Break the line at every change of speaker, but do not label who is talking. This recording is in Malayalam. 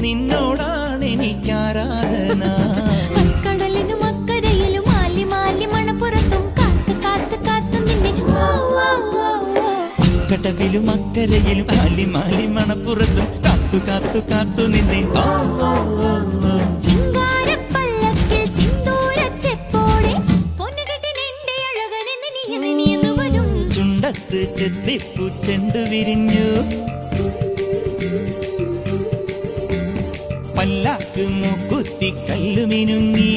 നിന്നോടാണ് എനിക്കാരാധന.
കടലിനും അക്കരയിലും ആലി മാലി മണപ്പുറത്തും കാത്ത് കാത്ത് കാത്തു നിന്നെ.
കടവിലും അക്കരയിലും ആലി മാലി മണപ്പുറത്തും കാത്തു കാത്തു കാത്തു നിന്നെ.
ചിങ്കാരപ്പല്ലക്കിൽ സിന്ദൂരച്ചെപ്പോടെ പൊന്നുകെട്ടിനെന്റെ അഴകനെന്ന് നീയെന്ന് വരും.
ചുണ്ടത്ത് ചെത്തിപ്പൂ ചെണ്ടു വിരിഞ്ഞു, പല്ലാക്ക് മൂക്കുത്തി കല്ലുമിനുങ്ങി.